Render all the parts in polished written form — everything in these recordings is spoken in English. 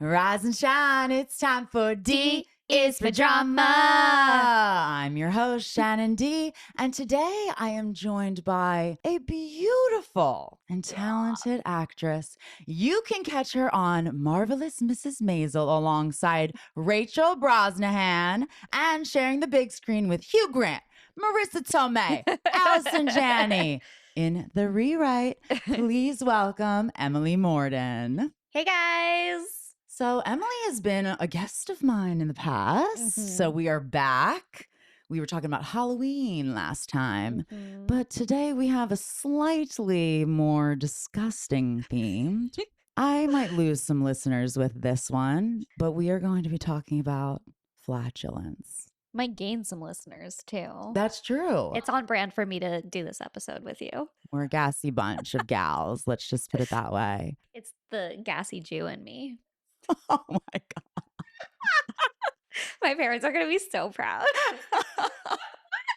Rise and shine, it's time for D is for drama. I'm your host, Shannon D, and today I am joined by a beautiful and talented actress. You can catch her on Marvelous Mrs. Maisel alongside Rachel Brosnahan and sharing the big screen with Hugh Grant, Marissa Tomei, Allison Janney. In The Rewrite, please welcome Emily Morden. Hey guys. So Emily has been a guest of mine in the past. So we are back. We were talking about Halloween last time, but today we have a slightly more disgusting theme. I might lose some listeners with this one, but we are going to be talking about flatulence. Might gain some listeners too. That's true. It's on brand for me to do this episode with you. We're a gassy bunch of gals. Let's just put it that way. It's the gassy Jew in me. Oh my God. My parents are going to be so proud.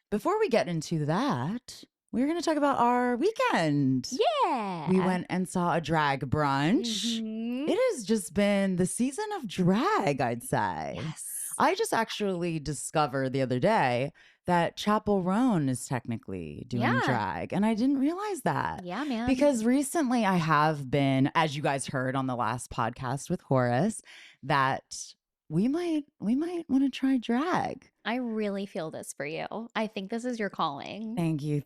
Before we get into that, we're going to talk about our weekend. Yeah. We went and saw a drag brunch. It has just been the season of drag, I'd say. Yes. I just actually discovered the other day that Chapel Roan is technically doing drag. And I didn't realize that. Yeah, man. Because recently I have been, as you guys heard on the last podcast with Horace, that we might want to try drag. I really feel this for you. I think this is your calling. Thank you.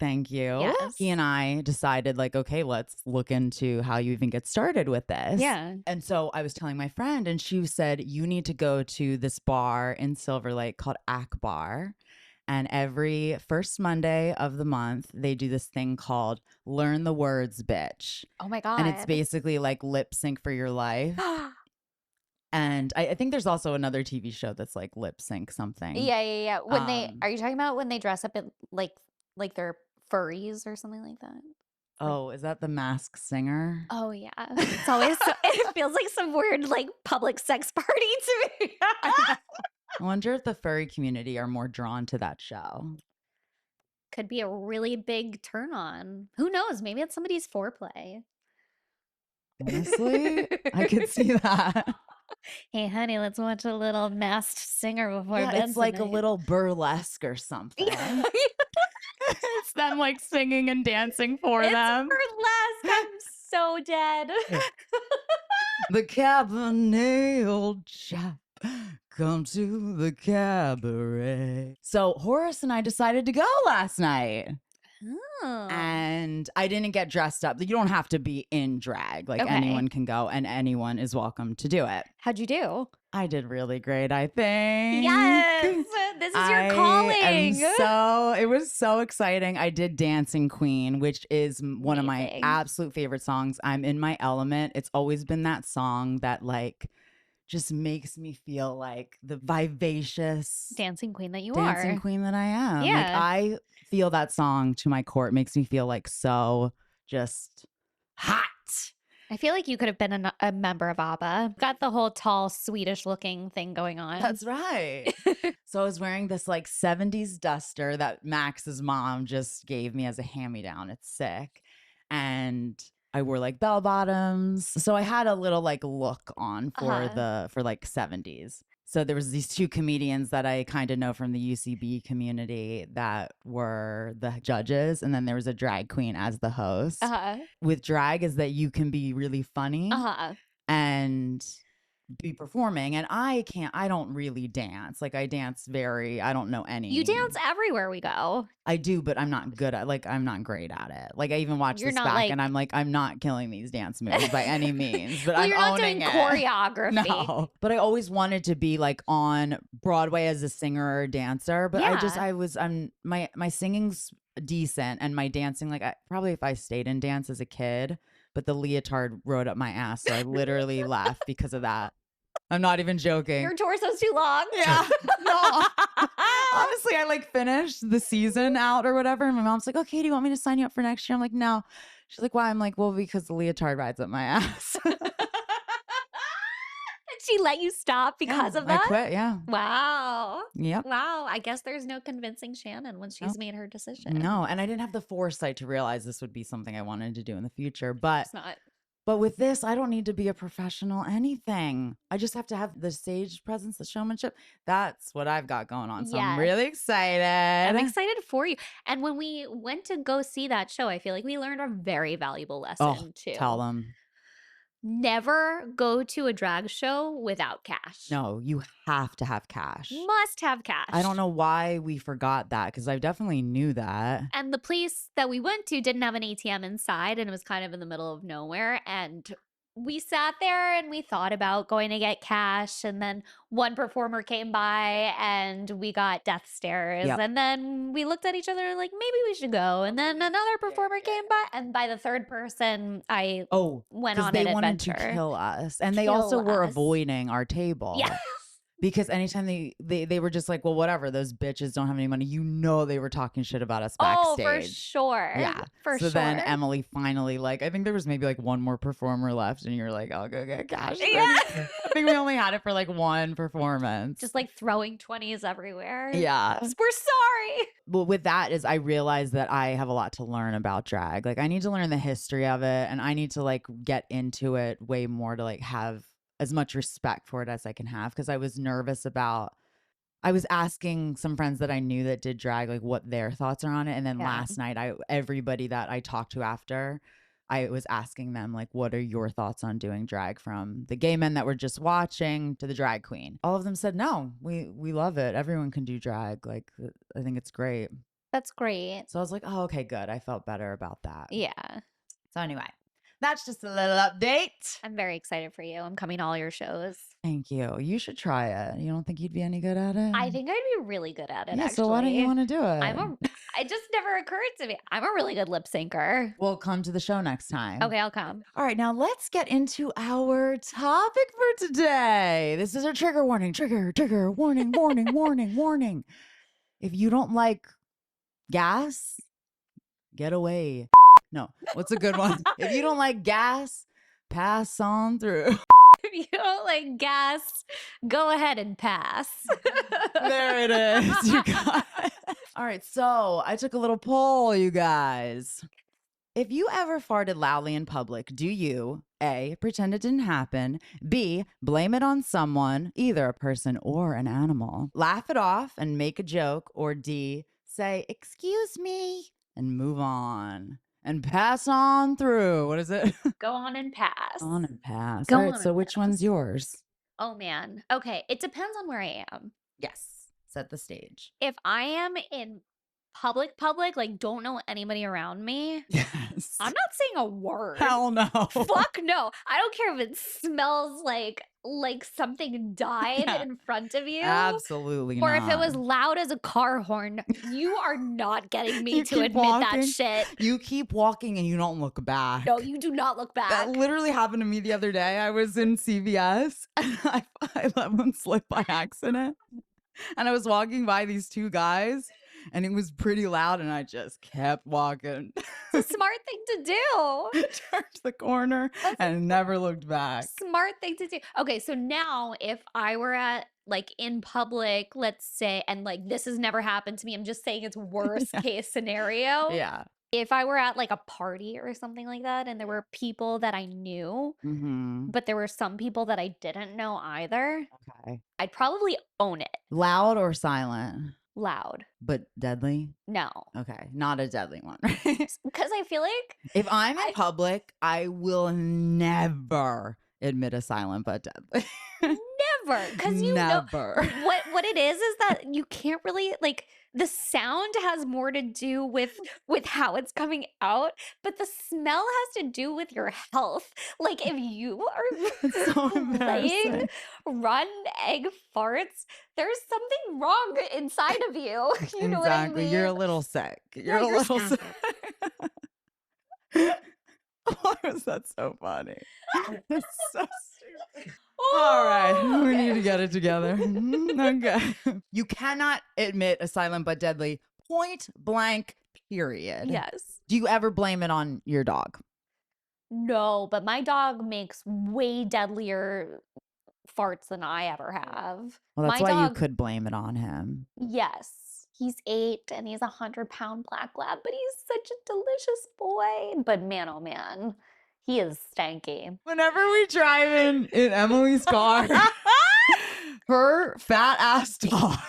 Yes. He and I decided okay, let's look into how you even get started with this. Yeah. And so I was telling my friend and she said, you need to go to this bar in Silver Lake called Akbar. And every first Monday of the month, they do this thing called Learn the Words, Bitch. Oh my God. And it's basically like lip sync for your life. And I think there's also another TV show that's like lip sync something. Yeah. When are you talking about when they dress up in like they're furries or something like that? Oh, is that The Masked Singer? Oh yeah. It's always it feels like some weird like public sex party to me. I wonder if the furry community are more drawn to that show. Could be a really big turn on. Who knows? Maybe it's somebody's foreplay. Honestly, I could see that. Hey, honey, let's watch a little Masked Singer before bed. It's like tonight. a little burlesque or something. It's them like singing and dancing for them. Burlesque. I'm so dead. The cabernet old chap, come to the cabaret. So Horace and I decided to go last night. Oh. And I didn't get dressed up. You don't have to be in drag. Like anyone can go and anyone is welcome to do it. How'd you do? I did really great, I think. Yes. This is your calling. It was so exciting. I did Dancing Queen, which is one of my absolute favorite songs. I'm in my element. It's always been that song that like just makes me feel like the vivacious dancing queen that you dancing are. queen that I am. Yeah. Like I feel that song to my core. It makes me feel like so just hot. I feel like you could have been a member of ABBA. Got the whole tall Swedish looking thing going on. That's right. So I was wearing this like 70s duster that Max's mom just gave me as a hand-me-down. It's sick. And I wore like bell bottoms. So I had a little like look on for for like 70s. So there was these two comedians that I kind of know from the UCB community that were the judges. And then there was a drag queen as the host. With drag is that you can be really funny and be performing. And I don't really dance. Like I don't know any. You dance everywhere we go. I do, but I'm not good at I'm not great at it. Like I even watched this back and I'm not killing these dance moves by any means, but I'm owning it. Choreography. No, but I always wanted to be like on Broadway as a singer or dancer, but my singing's decent and my dancing, like probably if I stayed in dance as a kid, but the leotard rode up my ass. So I literally left because of that. I'm not even joking. Your torso's too long. Yeah. No. Honestly, I like finished the season out or whatever. And my mom's like, okay, do you want me to sign you up for next year? I'm like, no. She's like, why? I'm like, well, because the leotard rides up my ass. She let you stop because of that? I quit, yeah. Wow. Yep. Wow. I guess there's no convincing Shannon once she's made her decision. No, and I didn't have the foresight to realize this would be something I wanted to do in the future, but It's not. But with this, I don't need to be a professional anything. I just have to have the stage presence, the showmanship. That's what I've got going on. So I'm Yes. really excited. I'm excited for you. And when we went to go see that show, I feel like we learned a very valuable lesson too. Tell them. Never go to a drag show without cash. No, you have to have cash. Must have cash. I don't know why we forgot that because I definitely knew that. And the place that we went to didn't have an ATM inside, and it was kind of in the middle of nowhere. And we sat there and we thought about going to get cash. And then one performer came by and we got death stares. Yep. And then we looked at each other like, maybe we should go. And then another performer came by. And by the third person, I went on they an wanted adventure. to kill us. And they also were avoiding our table. Yeah. Because anytime they were just like, well, whatever, those bitches don't have any money. You know, they were talking shit about us backstage. Oh, for sure. Yeah. For sure. So then Emily finally, like, I think there was maybe like one more performer left and you're like, I'll go get cash. Yeah. I think we only had it for like one performance. Just like throwing 20s everywhere. Yeah. We're sorry. Well, with that is I realized that I have a lot to learn about drag. Like I need to learn the history of it and I need to like get into it way more to like have as much respect for it as I can have. Cause I was nervous about, I was asking some friends that I knew that did drag, like what their thoughts are on it. And then last night, everybody that I talked to after, I was asking them like, what are your thoughts on doing drag, from the gay men that were just watching to the drag queen? All of them said, no, we love it. Everyone can do drag. Like, I think it's great. That's great. So I was like, oh, okay, good. I felt better about that. Yeah. So anyway, that's just a little update. I'm very excited for you. I'm coming to all your shows. Thank you. You should try it. You don't think you'd be any good at it? I think I'd be really good at it, Yeah, actually. so why don't you want to do it? It just never occurred to me. I'm a really good lip syncer. We'll come to the show next time. Okay, I'll come. All right, now let's get into our topic for today. This is a trigger warning. Trigger, warning, warning, warning, warning. If you don't like gas, get away. No, what's a good one? If you don't like gas, pass on through. If you don't like gas, go ahead and pass. There it is. You got it. All right, so I took a little poll, you guys. If you ever farted loudly in public, do you A, pretend it didn't happen, B, blame it on someone, either a person or an animal, laugh it off and make a joke, or D, say, excuse me, and move on and pass on through? What is it? Go on and pass. On and pass. Go All right, on so and which one's yours? Oh, man. Okay, it depends on where I am. Yes. Set the stage. If I am in public, like don't know anybody around me, Yes. I'm not saying a word. Hell no. Fuck no. I don't care if it smells like something died in front of you. Absolutely or not. if it was loud as a car horn. You are not getting me You to keep admit walking. that shit. You keep walking and you don't look back. No, you do not look back. That literally happened to me the other day. I was in CVS and I let one slip by accident. And I was walking by these two guys and it was pretty loud and I just kept walking. It's a smart thing to do. Turned the corner and never looked back. Smart thing to do. Okay, so now if I were at like in public, let's say, and like this has never happened to me, I'm just saying it's worst case scenario. Yeah. If I were at like a party or something like that and there were people that I knew, but there were some people that I didn't know either, Okay. I'd probably own it. Loud or silent? Loud. But deadly? No. Okay. Not a deadly one. Because I feel like if I'm in public, I will never admit a silent but deadly. never. Because you know what it is that you can't really like the sound has more to do with how it's coming out, but the smell has to do with your health. Like if you are so playing run egg farts, there's something wrong inside of you. You know what I mean? You're a little sick. You're a little sick. Why was that so funny? It's so stupid. All right, we need to get it together. Okay. You cannot admit a silent but deadly, point blank, period. Yes. Do you ever blame it on your dog? No, but my dog makes way deadlier farts than I ever have. Well, that's why you could blame it on him. Yes. He's 8 and he's 100-pound black lab, but he's such a delicious boy. But man, oh man, He is stanky. Whenever we drive in Emily's car, her fat ass dog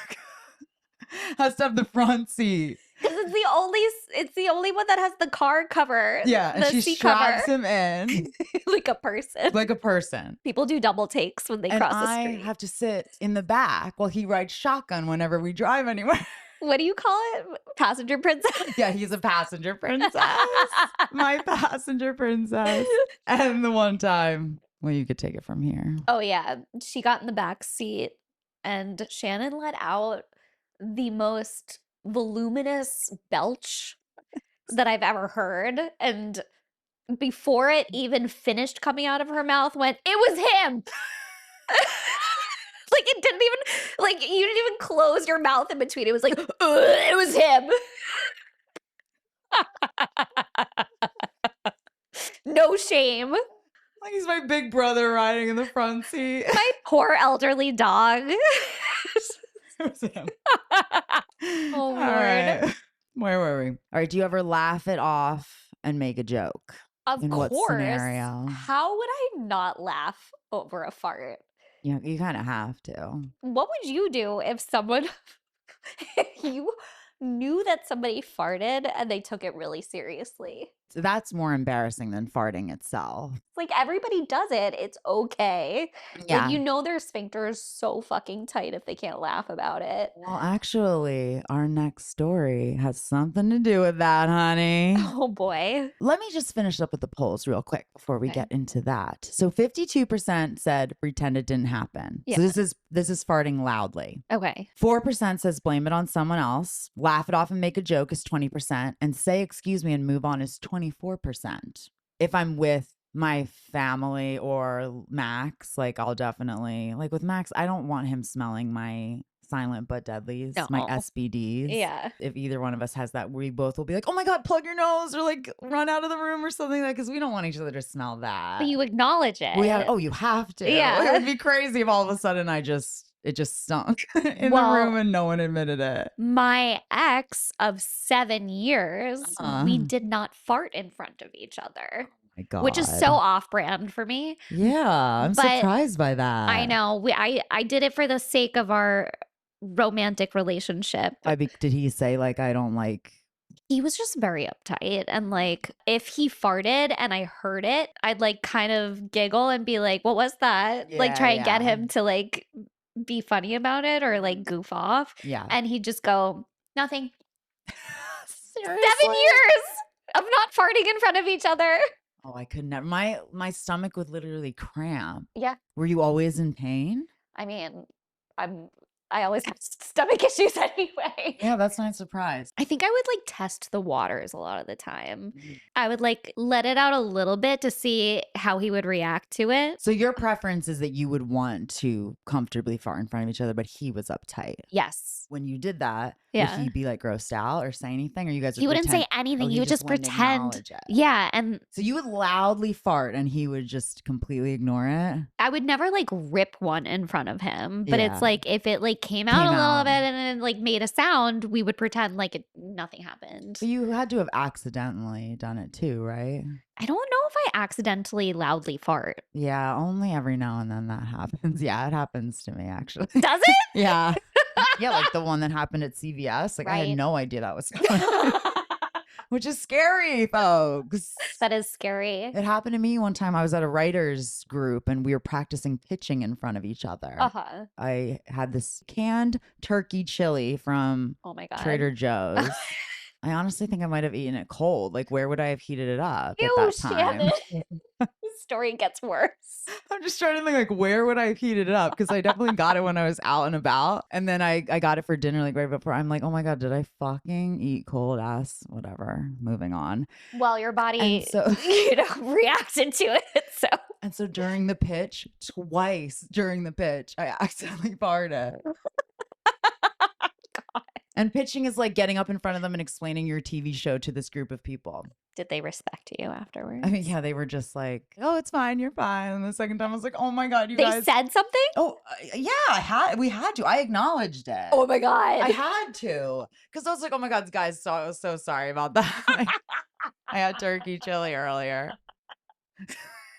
has to have the front seat. Because it's the only one that has the car cover. Yeah, and the she seat straps cover. him in Like a person. like a person. People do double takes when they And cross the I street. have to sit in the back while he rides shotgun whenever we drive anywhere. What do you call it? Passenger princess? Yeah, he's a passenger princess. My passenger princess. And the one time, well, you could take it from here. Oh, yeah. She got in the back seat and Shannon let out the most voluminous belch that I've ever heard. And before it even finished coming out of her mouth, went, "It was him." Like it didn't even, like you didn't even close your mouth in between. It was like, it was him. No shame. Like he's my big brother riding in the front seat. My poor elderly dog. It was him. Oh, All Lord. right. Where were we? All right. Do you ever laugh it off and make a joke? Of In what course. scenario? How would I not laugh over a fart? Yeah, you kind of have to. What would you do if someone, if you knew that somebody farted and they took it really seriously? So that's more embarrassing than farting itself. Like everybody does it. It's okay. Yeah. Like you know their sphincter is so fucking tight if they can't laugh about it. Well, actually, our next story has something to do with that, honey. Oh boy. Let me just finish up with the polls real quick before we Okay. get into that. So 52% said pretend it didn't happen. Yeah. So this is farting loudly. Okay. 4% says blame it on someone else. Laugh it off and make a joke is 20%. And say excuse me and move on is 24%. If I'm with my family or Max, like I'll definitely, like with Max, I don't want him smelling my silent but deadlies, my No. SBDs. Yeah. If either one of us has that, we both will be like, oh my God, plug your nose or like run out of the room or something like that because we don't want each other to smell that. But you acknowledge it. You have to. Yeah. It would be crazy if all of a sudden it just stunk in Well, the room and no one admitted it. My ex of 7 years, we Uh-huh. did not fart in front of each other, My God. which is so off-brand for me. Yeah, I'm But surprised by that. I know. I did it for the sake of our romantic relationship. Did he say like I don't like? He was just very uptight, and like if he farted and I heard it, I'd like kind of giggle and be like, "What was that?" Like try and get Yeah. him to like be funny about it or like goof off. Yeah. And he'd just go, "Nothing." Seriously? 7 years of not farting in front of each other. Oh, I could never. My stomach would literally cramp. Yeah. Were you always in pain? I mean, I always have stomach issues anyway. Yeah, that's not a surprise. I think I would like test the waters a lot of the time. Mm. I would like let it out a little bit to see how he would react to it. So your preference is that you would want to comfortably fart in front of each other, but he was uptight. Yes. When you did that, Yeah. would he be like grossed out or say anything? Or you guys would He wouldn't say pretend- anything. Oh, he would just wouldn't pretend. acknowledge it. Yeah. And So you would loudly fart and he would just completely ignore it? I would never like rip one in front of him. But Yeah. it's like if it like came out a little out. bit and it like made a sound, we would pretend like nothing happened. So you had to have accidentally done it too, right? I don't know if I accidentally loudly fart. Yeah, only every now and then that happens. Yeah, it happens to me actually. Does it? Yeah. Yeah, like the one that happened at CVS. Like I Right. had no idea that was coming. Which is scary, folks. That is scary. It happened to me one time. I was at a writers group and we were practicing pitching in front of each other. Uh-huh. I had this canned turkey chili from Oh my God. Trader Joe's. I honestly think I might have eaten it cold. Like, where would I have heated it up at Ew, that time? Shannon. The story gets worse. I'm just trying to think, like, where would I have heated it up? Because I definitely got it when I was out and about. And then I got it for dinner, like, right before. I'm like, oh my God, did I fucking eat cold ass? Whatever. Moving on. Well, your body, And so- reacted to it. So And so during the pitch, twice during the pitch, I accidentally farted. And pitching is like getting up in front of them and explaining your TV show to this group of people. did they respect you afterwards? I mean, yeah, they were just like, oh, it's fine. You're fine. And the second time I was like, oh my God, you They guys. said something? Oh, yeah, we had to. I acknowledged it. Oh my God. I had to. Because I was like, oh my God, guys, I was so sorry about that. I had turkey chili earlier.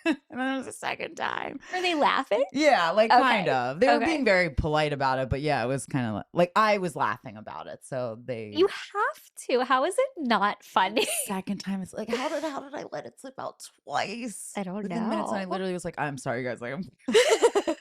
And then there was a second time. Were they laughing? Yeah, like kind of. They were being Okay. very polite about it, but yeah, it was kind of like I was laughing about it. So they You have to. How is it not funny? second time it's like, how did I let it slip out twice? I don't Within minutes, and I know. literally was like, I'm sorry, guys. Like, I'm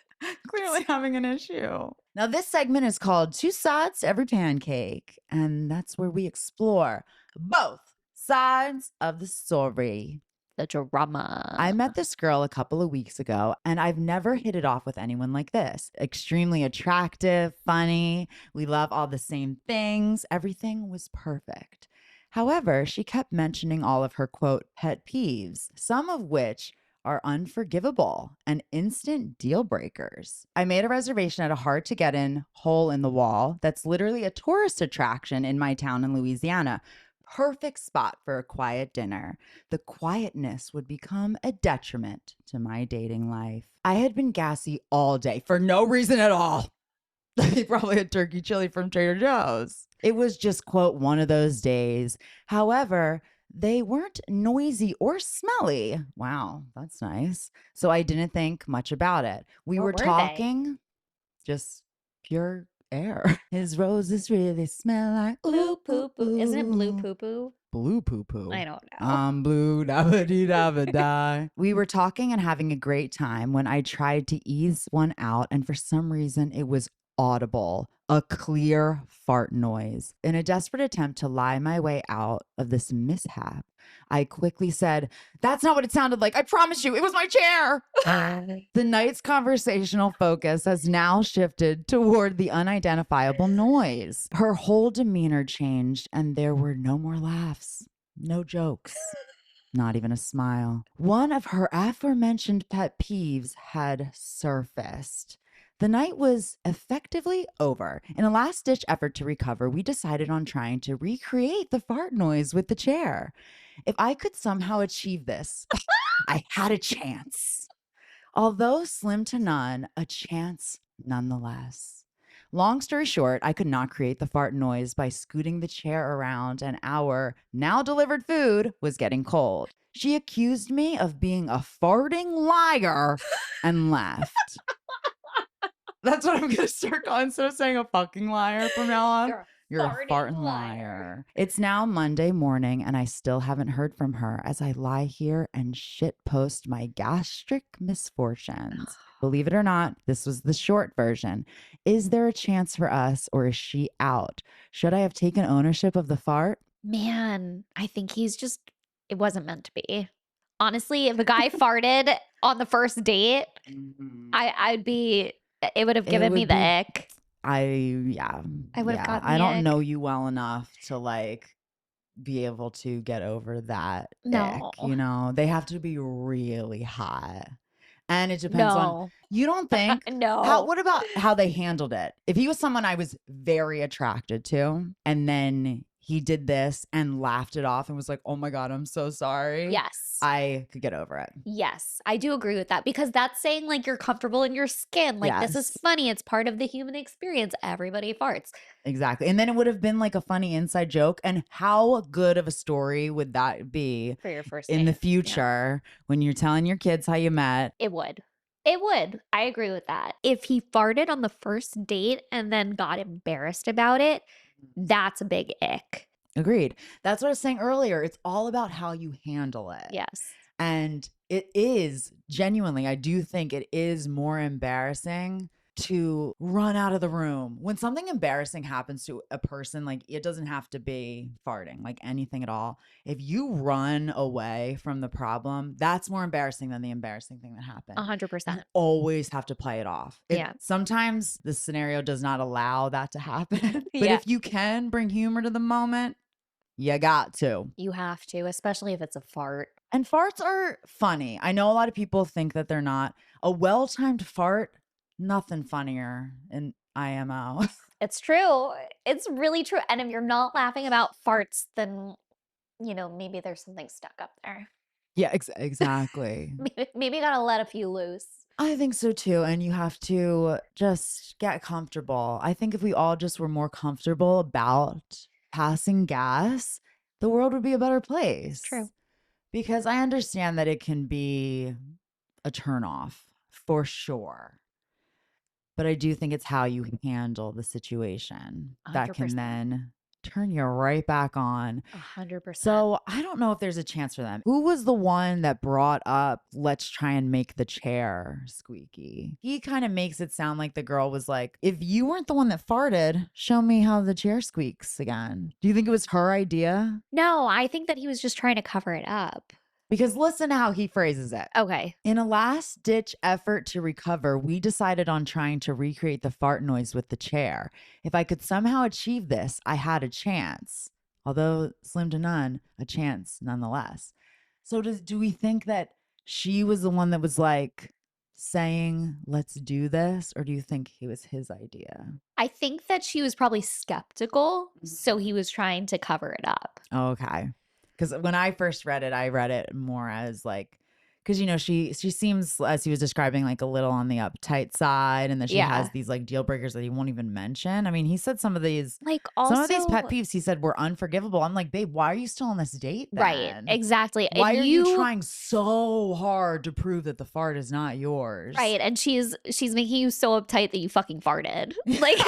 clearly having an issue. Now, this segment is called Two Sides to Every Pancake, and that's where we explore both sides of the story. The drama. I met this girl a couple of weeks ago, and I've never hit it off with anyone like this. Extremely attractive, funny. We love all the same things. Everything was perfect. However, she kept mentioning all of her quote pet peeves, some of which are unforgivable and instant deal breakers. I made a reservation at a hard to get in hole in the wall that's literally a tourist attraction in my town in Louisiana. Perfect spot for a quiet dinner. The quietness would become a detriment to my dating life. I had been gassy all day for no reason at all. They probably had turkey chili from Trader Joe's. It was just, quote, one of those days. However, they weren't noisy or smelly. Wow, that's nice. So I didn't think much about it. We were What were they? talking just pure air. His roses really smell like Blue poo poo. Isn't it blue ooh. poo poo? Blue poo poo. I don't know. I'm blue, dabba dee dabba die. We were talking and having a great time when I tried to ease one out, and for some reason it was audible, a clear fart noise. In a desperate attempt to lie my way out of this mishap, I quickly said, "That's not what it sounded like. I promise you, it was my chair." The night's conversational focus has now shifted toward the unidentifiable noise. Her whole demeanor changed, and there were no more laughs, no jokes, not even a smile. One of her aforementioned pet peeves had surfaced. The night was effectively over. In a last-ditch effort to recover, we decided on trying to recreate the fart noise with the chair. If I could somehow achieve this, I had a chance. Although slim to none, a chance nonetheless. Long story short, I could not create the fart noise by scooting the chair around, and our now delivered food was getting cold. She accused me of being a farting liar and left. That's what I'm going to start calling. Instead of saying a fucking liar from now on, you're a farting liar. It's now Monday morning, and I still haven't heard from her as I lie here and shit post my gastric misfortunes. Believe it or not, this was the short version. Is there a chance for us, or is she out? Should I have taken ownership of the fart? Man, I think he's just, it wasn't meant to be. Honestly, if a guy farted on the first date, I'd be, it would have given me the ick. I would have gotten the I don't ick. know you well enough to like be able to get over that No. ick, you know? They have to be really hot. And it depends on, you don't think? No. What about how they handled it? If he was someone I was very attracted to, and then he did this and laughed it off and was like, "Oh my God, I'm so sorry." Yes. I could get over it. Yes, I do agree with that, because that's saying like you're comfortable in your skin. Like, this is Yes. funny. It's part of the human experience. Everybody farts. Exactly. And then it would have been like a funny inside joke. And how good of a story would that be For your first in the date. future when you're telling your kids how you met? It would. It would. I agree with that. If he farted on the first date and then got embarrassed about it, that's a big ick. Agreed. That's what I was saying earlier. It's all about how you handle it. Yes. And it is genuinely, I do think it is more embarrassing to run out of the room. When something embarrassing happens to a person, like it doesn't have to be farting, like anything at all. If you run away from the problem, that's more embarrassing than the embarrassing thing that happened. 100%. You always have to play it off. Yeah. Sometimes the scenario does not allow that to happen. But Yeah. if you can bring humor to the moment, you got to. You have to, especially if it's a fart. And farts are funny. I know a lot of people think that they're not. A well-timed fart, nothing funnier in IMO. It's true. It's really true. And if you're not laughing about farts, then, you know, maybe there's something stuck up there. Yeah, exactly. Maybe gotta let a few loose. I think so too. And you have to just get comfortable. I think if we all just were more comfortable about passing gas, the world would be a better place. True. Because I understand that it can be a turnoff for sure. But I do think it's how you handle the situation that can 100%. then turn you right back on. 100%. So I don't know if there's a chance for them. Who was the one that brought up, let's try and make the chair squeaky? He kind of makes it sound like the girl was like, if you weren't the one that farted, show me how the chair squeaks again. Do you think it was her idea? No, I think that he was just trying to cover it up. Because listen to how he phrases it. Okay. In a last-ditch effort to recover, we decided on trying to recreate the fart noise with the chair. If I could somehow achieve this, I had a chance. Although slim to none, a chance nonetheless. So do we think that she was the one that was like saying, let's do this? Or do you think it was his idea? I think that she was probably skeptical, so he was trying to cover it up. Okay. Because when I first read it, I read it more as like, because, you know, she seems, as he was describing, like a little on the uptight side, and that she has these like deal breakers that he won't even mention. I mean, he said some of these, like also, some of these pet peeves he said were unforgivable. I'm like, babe, why are you still on this date then? Right, exactly. Why are you trying so hard to prove that the fart is not yours? Right, and she's making you so uptight that you fucking farted. Like.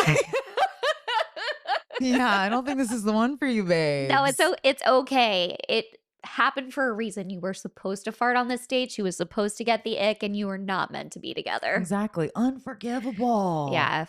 Yeah, I don't think this is the one for you, babe. No, it's okay. It happened for a reason. You were supposed to fart on this date. She was supposed to get the ick, and you were not meant to be together. Exactly. Unforgivable. Yeah.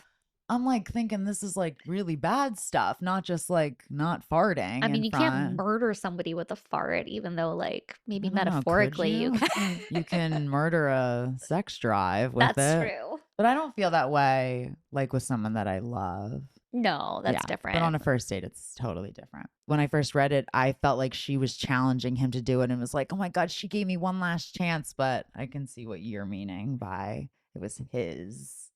I'm like thinking this is like really bad stuff, not just like not farting. I mean, you can't murder somebody with a fart, even though like maybe metaphorically you can. You can murder a sex drive with it. That's true. But I don't feel that way like with someone that I love. No, that's different. But on a first date, it's totally different. When I first read it, I felt like she was challenging him to do it and was like, oh my God, she gave me one last chance. But I can see what you're meaning by it was his.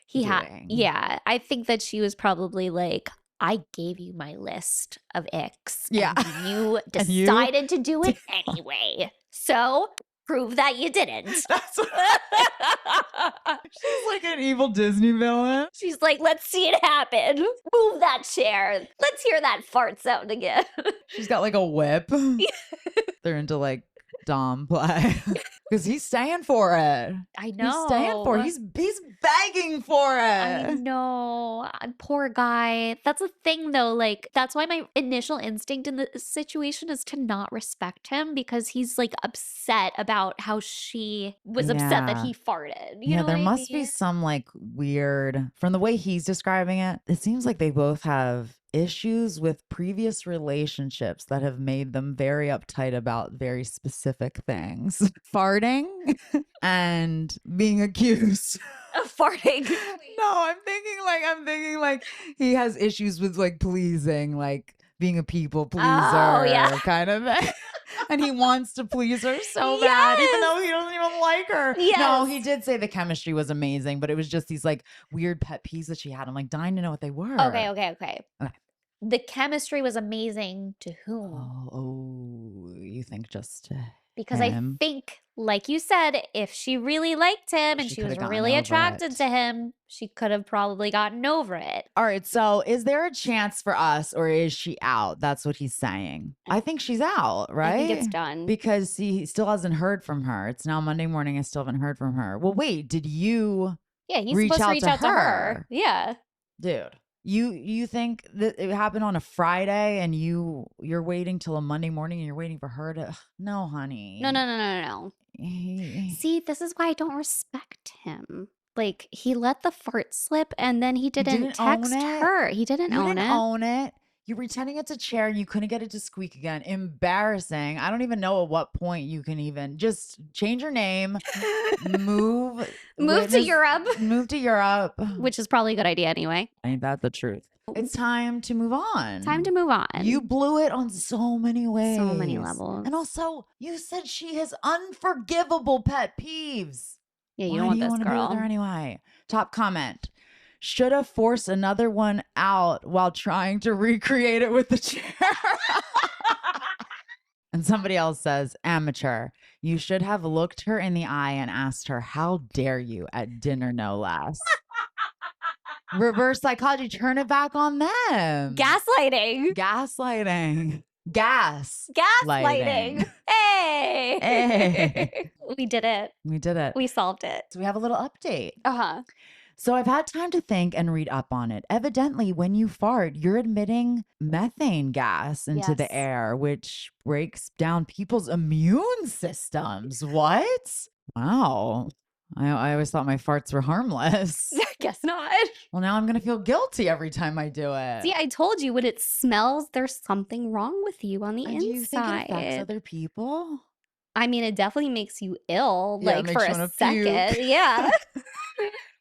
Yeah. I think that she was probably like, I gave you my list of icks. Yeah. And you decided to do it anyway. So prove that you didn't. That's what she's like an evil Disney villain. She's like, let's see it happen. Move that chair. Let's hear that fart sound again. She's got like a whip. They're into like Dom play. Because he's staying for it. I know. He's staying for it. He's begging for it. I know. Poor guy. That's the thing though. Like, that's why my initial instinct in this situation is to not respect him, because he's like upset about how she was upset that he farted. You know there what must I mean? be some like weird, from the way he's describing it, it seems like they both have issues with previous relationships that have made them very uptight about very specific things. Farting and being accused of farting. No, I'm thinking like he has issues with like pleasing, like being a people pleaser kind of thing. And he wants to please her so bad, even though he doesn't even like her. Yes. No, he did say the chemistry was amazing, but it was just these like weird pet peeves that she had. I'm like dying to know what they were. Okay. The chemistry was amazing to whom? Oh, you think just because him? I think, like you said, if she really liked him and she was really attracted to him, she could have probably gotten over it. All right. So is there a chance for us, or is she out? That's what he's saying. I think she's out, right? I think it's done. Because he still hasn't heard from her. It's now Monday morning. I still haven't heard from her. Well, wait, did you he's supposed to reach out to her. Yeah. Dude. You think that it happened on a Friday and you're waiting till a Monday morning and you're waiting for her to no, honey. No. See, this is why I don't respect him. Like, he let the fart slip and then he didn't text her. He didn't own it. You're pretending it's a chair and you couldn't get it to squeak again. Embarrassing. I don't even know at what point you can even just change your name, move to Europe. Move to Europe. Which is probably a good idea anyway. Ain't that the truth? It's time to move on. You blew it on so many ways. So many levels. And also, you said she has unforgivable pet peeves. Yeah, you don't want this girl. Be with her anyway? Top comment. Should have forced another one out while trying to recreate it with the chair. And somebody else says, amateur. You should have looked her in the eye and asked her, how dare you, at dinner, no less. Reverse psychology, turn it back on them. Gaslighting. Gaslighting. Gas. Gaslighting. Hey. Hey. Hey. We did it. We did it. We solved it. So we have a little update. Uh-huh. So I've had time to think and read up on it. Evidently, when you fart, you're admitting methane gas into the Yes. air, which breaks down people's immune systems. What? Wow. I always thought my farts were harmless. Guess not. Well, now I'm going to feel guilty every time I do it. See, I told you when it smells, there's something wrong with you on the And do you think it affects inside. other people? I mean, it definitely makes you ill, Yeah, it like makes for you a wanna second. puke. Yeah.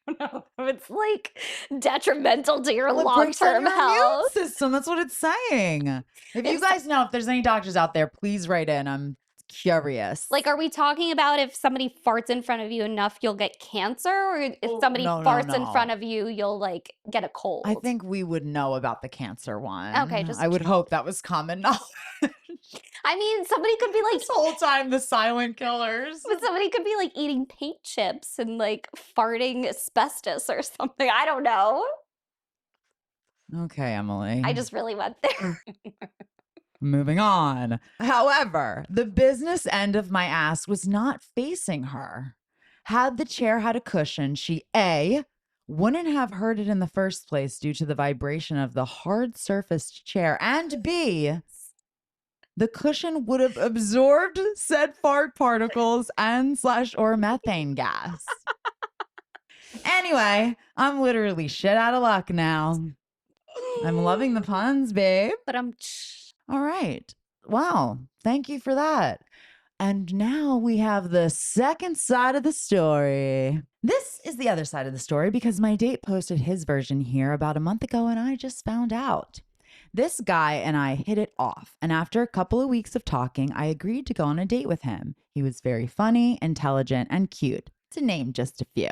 I don't know if it's like detrimental to your Well, it breaks down long-term your immune health. system. That's what it's saying. If you If- guys know, if there's any doctors out there, please write in. I'm curious. Like, are we talking about if somebody farts in front of you enough, you'll get cancer? Or if Oh, somebody no, farts in no. front of you, you'll like get a cold? I think we would know about the cancer one. Okay, just I would hope that was common knowledge. I mean, somebody could be like This whole time, the silent killers. but somebody could be like eating paint chips and like farting asbestos or something. I don't know. Okay, Emily. I just really went there. Moving on. However, the business end of my ass was not facing her. Had the chair had a cushion, she A, wouldn't have heard it in the first place due to the vibration of the hard surfaced chair, and B, the cushion would have absorbed said fart particles and / or methane gas. Anyway, I'm literally shit out of luck now. I'm loving the puns, babe. But All right. Wow. Thank you for that. And now we have the second side of the story. This is the other side of the story because my date posted his version here about a month ago and I just found out. This guy and I hit it off, and after a couple of weeks of talking, I agreed to go on a date with him. He was very funny, intelligent, and cute, to name just a few.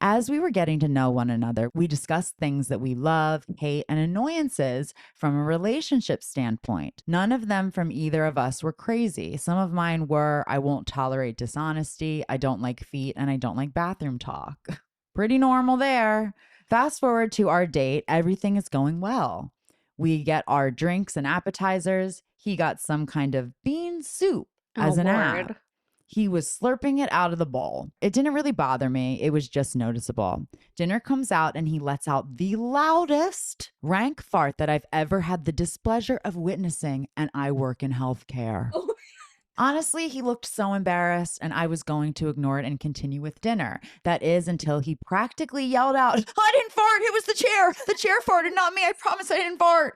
As we were getting to know one another, we discussed things that we love, hate, and annoyances from a relationship standpoint. None of them from either of us were crazy. Some of mine were, I won't tolerate dishonesty, I don't like feet, and I don't like bathroom talk. Pretty normal there. Fast forward to our date, everything is going well. We get our drinks and appetizers. He got some kind of bean soup as an app. He was slurping it out of the bowl. It didn't really bother me. It was just noticeable. Dinner comes out and he lets out the loudest rank fart that I've ever had the displeasure of witnessing, and I work in healthcare. Oh. Honestly, he looked so embarrassed and I was going to ignore it and continue with dinner. That is until he practically yelled out, I didn't fart. It was the chair. The chair farted, not me. I promise I didn't fart.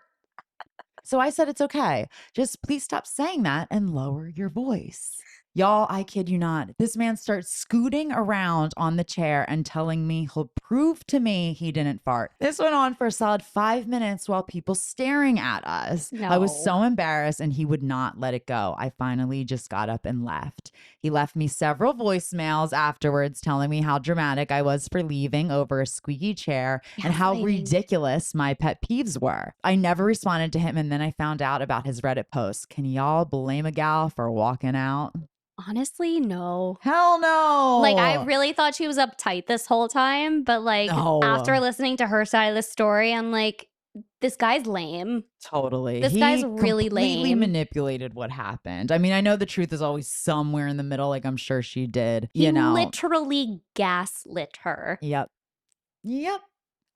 So I said, it's okay. Just please stop saying that and lower your voice. Y'all, I kid you not. This man starts scooting around on the chair and telling me he'll prove to me he didn't fart. This went on for a solid 5 minutes while people staring at us. I was No. so embarrassed and he would not let it go. I finally just got up and left. He left me several voicemails afterwards telling me how dramatic I was for leaving over a squeaky chair and how Gaslighting. ridiculous my pet peeves were. I never responded to him and then I found out about his Reddit post. Can y'all blame a gal for walking out? Honestly, no. Hell no. Like, I really thought she was uptight this whole time, but like No. after listening to her side of the story, I'm like, this guy's lame. Totally. This He guy's really completely lame. manipulated what happened. I mean, I know the truth is always somewhere in the middle. Like I'm sure she did. He You know. literally gaslit her. Yep.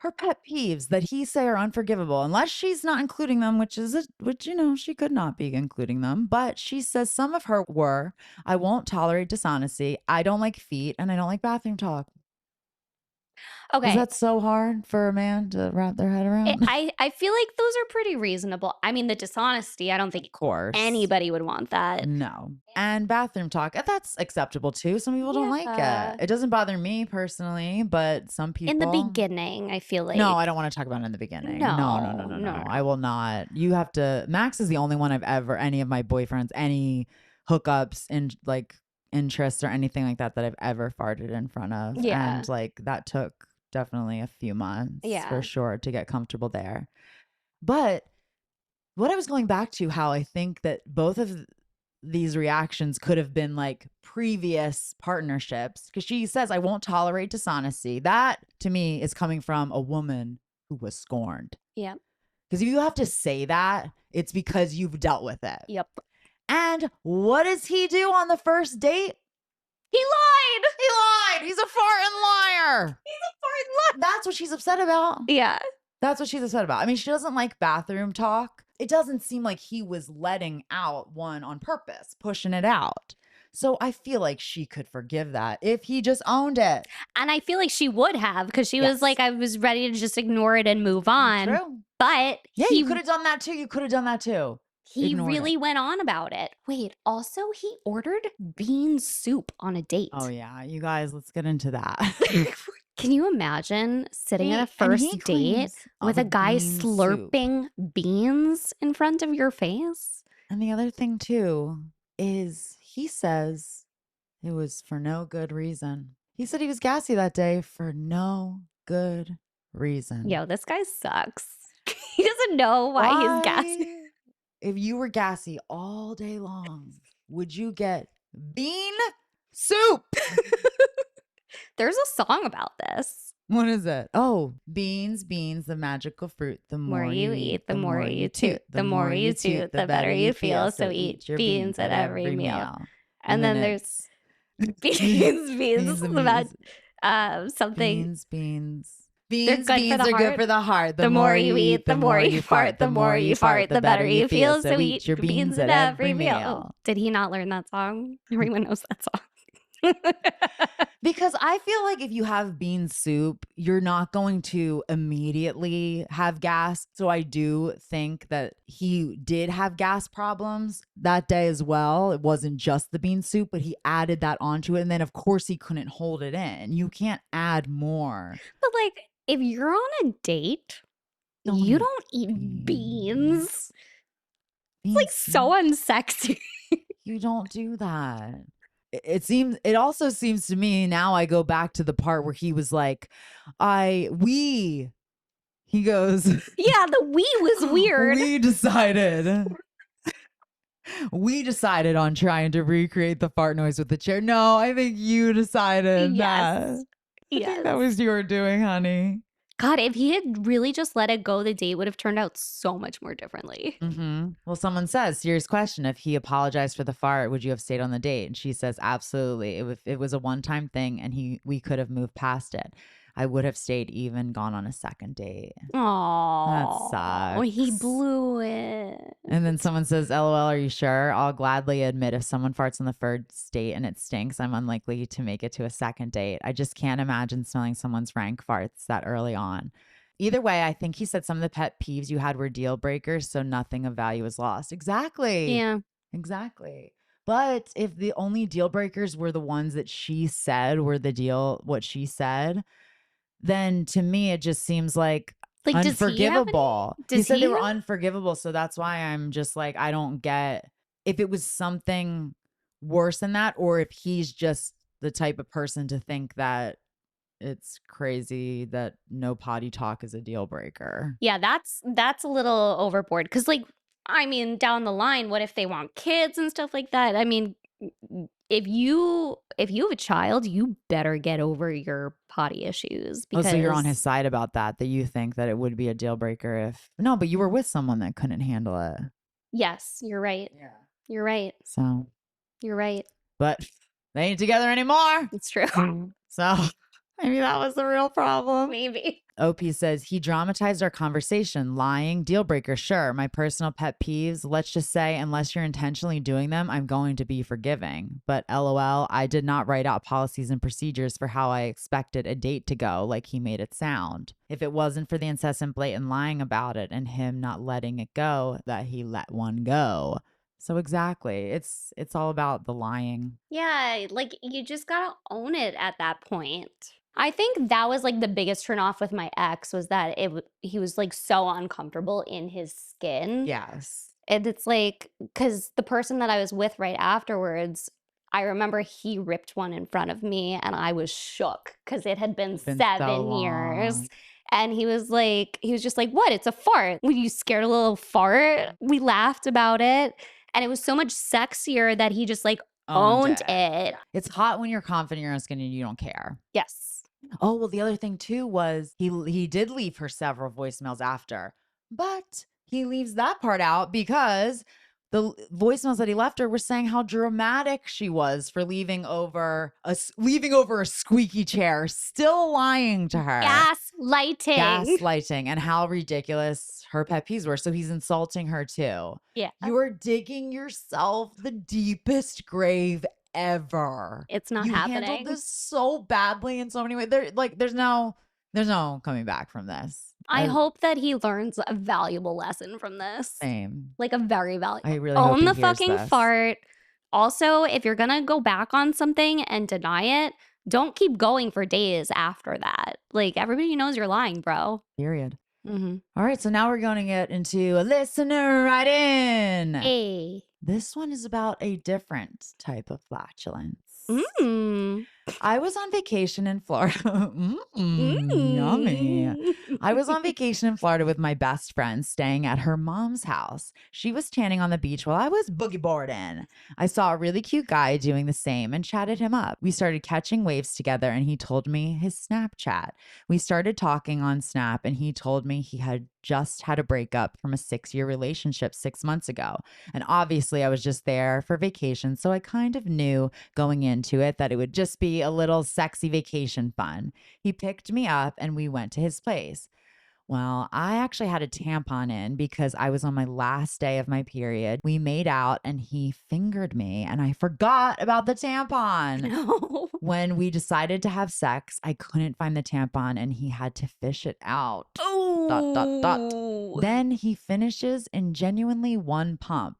Her pet peeves that he say are unforgivable, unless she's not including them, which you know, she could not be including them. But she says some of her were, I won't tolerate dishonesty, I don't like feet, and I don't like bathroom talk. Okay. Is that so hard for a man to wrap their head around? I feel like those are pretty reasonable. I mean, the dishonesty, I don't think Of course. anybody would want that. No. And bathroom talk, that's acceptable too. Some people don't like Yeah. it. It doesn't bother me personally, but some people. In the beginning, I feel like. No, I don't want to talk about it in the beginning. No. No. I will not. You have to. Max is the only one I've ever, any of my boyfriends, any hookups and like interests or anything like that I've ever farted in front of. Yeah. And like that took definitely a few months for sure to get comfortable there. But what I was going back to, how I think that both of these reactions could have been like previous partnerships, because she says, I won't tolerate dishonesty. That to me is coming from a woman who was scorned. Yep. Because if you have to say that, it's because you've dealt with it. Yep. And what does he do on the first date? He lied. He lied. He's a farting liar. He's a farting liar. That's what she's upset about. Yeah. That's what she's upset about. I mean, she doesn't like bathroom talk. It doesn't seem like he was letting out one on purpose, pushing it out. So I feel like she could forgive that if he just owned it. And I feel like she would have, because she was like, I was ready to just ignore it and move on. True. But yeah, you could have done that too. You could have done that too. He really went on about it. Wait, also he ordered bean soup on a date. Oh yeah, you guys, let's get into that. Can you imagine sitting at a first date with a guy slurping beans in front of your face? And the other thing too is he says it was for no good reason. He said he was gassy that day for no good reason. Yo, this guy sucks. He doesn't know why he's gassy. If you were gassy all day long, would you get bean soup? There's a song about this. What is it? Oh, beans, the magical fruit. The more you eat, the more you toot. The more you toot, the better you feel. So eat your beans at every meal. And then there's beans, something. Beans. They're good for the heart. The more you eat, the more you fart. The more you fart, the better you feel. So eat your beans at every meal. Did he not learn that song? Everyone knows that song. Because I feel like if you have bean soup, you're not going to immediately have gas. So I do think that he did have gas problems that day as well. It wasn't just the bean soup, but he added that onto it. And then, of course, he couldn't hold it in. You can't add more. But like, if you're on a date, you don't eat beans. It's like so unsexy. You don't do that. It also seems to me, now I go back to the part where he was like, he goes, yeah, the we was weird. We decided on trying to recreate the fart noise with the chair. No, I think you decided that. I think that was your doing, honey. God, if he had really just let it go, the date would have turned out so much more differently. Mm-hmm. Well, someone says, serious question. If he apologized for the fart, would you have stayed on the date? And she says, absolutely. It was a one-time thing and we could have moved past it. I would have stayed, even gone on a second date. Oh, that sucks. He blew it. And then someone says, LOL, are you sure? I'll gladly admit if someone farts on the first date and it stinks, I'm unlikely to make it to a second date. I just can't imagine smelling someone's rank farts that early on. Either way, I think he said some of the pet peeves you had were deal breakers, so nothing of value was lost. Exactly. Yeah. Exactly. But if the only deal breakers were the ones that she said were what she said, then to me it just seems like unforgivable. He said they were unforgivable, so that's why I'm just like, I don't get if it was something worse than that, or if he's just the type of person to think that it's crazy that no potty talk is a deal breaker. Yeah, that's a little overboard, because like, I mean, down the line, what if they want kids and stuff like that? I mean, if you have a child, you better get over your potty issues. Because so you're on his side about that you think that it would be a deal breaker if no, but you were with someone that couldn't handle it. Yes, you're right. Yeah, you're right. So you're right. But they ain't together anymore. It's true. So maybe that was the real problem. Maybe. OP says, he dramatized our conversation. Lying, deal breaker, sure. My personal pet peeves, let's just say, unless you're intentionally doing them, I'm going to be forgiving. But LOL, I did not write out policies and procedures for how I expected a date to go, like he made it sound. If it wasn't for the incessant blatant lying about it and him not letting it go, that he let one go. So exactly. It's all about the lying. Yeah, like you just gotta own it at that point. I think that was like the biggest turnoff with my ex, was that he was like so uncomfortable in his skin. Yes. And it's like, because the person that I was with right afterwards, I remember he ripped one in front of me and I was shook because it had been 7 years. And he was just like, what? It's a fart. Were you scared a little fart? We laughed about it. And it was so much sexier that he just like owned it. It's hot when you're confident in your own skin and you don't care. Yes. Oh, well, the other thing too was he did leave her several voicemails after, but he leaves that part out because the voicemails that he left her were saying how dramatic she was for leaving over a squeaky chair, still lying to her. Gaslighting. And how ridiculous her pet peeves were. So he's insulting her too. Yeah. You're digging yourself the deepest grave ever. It's not you happening. handled this so badly in so many ways. There's no coming back from this. I hope that he learns a valuable lesson from this. Same. Like a very valuable. I really hope Own he the hears fucking this. fart. Also, if you're gonna go back on something and deny it, don't keep going for days after that. Like, everybody knows you're lying, bro. Period. Mm-hmm. All right, so now we're going to get into a listener write-in. Hey. This one is about a different type of flatulence. I was on vacation in Florida. Yummy. I was on vacation in Florida with my best friend staying at her mom's house. She was tanning on the beach while I was boogie boarding. I saw a really cute guy doing the same and chatted him up. We started catching waves together and he told me his Snapchat. We started talking on Snap and he told me he had just had a breakup from a 6-year relationship 6 months ago. And obviously I was just there for vacation, so I kind of knew going into it that it would just be a little sexy vacation fun. He picked me up and we went to his place. Well, I actually had a tampon in because I was on my last day of my period. We made out and he fingered me and I forgot about the tampon. No. When we decided to have sex, I couldn't find the tampon and he had to fish it out. Oh. Then he finishes in genuinely one pump.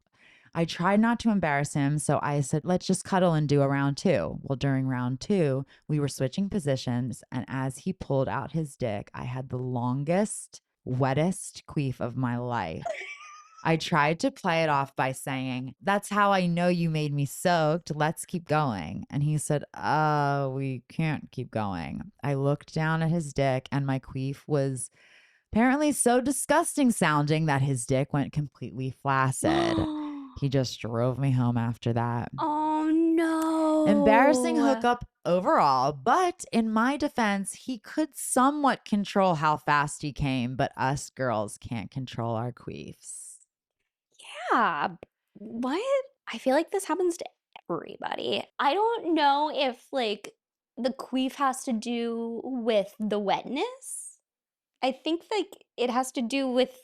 I tried not to embarrass him, so I said, let's just cuddle and do a round 2. Well, during round 2, we were switching positions, and as he pulled out his dick, I had the longest, wettest queef of my life. I tried to play it off by saying, that's how I know you made me soaked. Let's keep going. And he said, we can't keep going. I looked down at his dick, and my queef was apparently so disgusting sounding that his dick went completely flaccid. He just drove me home after that. Oh, no. Embarrassing hookup overall, but in my defense, he could somewhat control how fast he came, but us girls can't control our queefs. Yeah. What? I feel like this happens to everybody. I don't know if, like, the queef has to do with the wetness. I think, like, it has to do with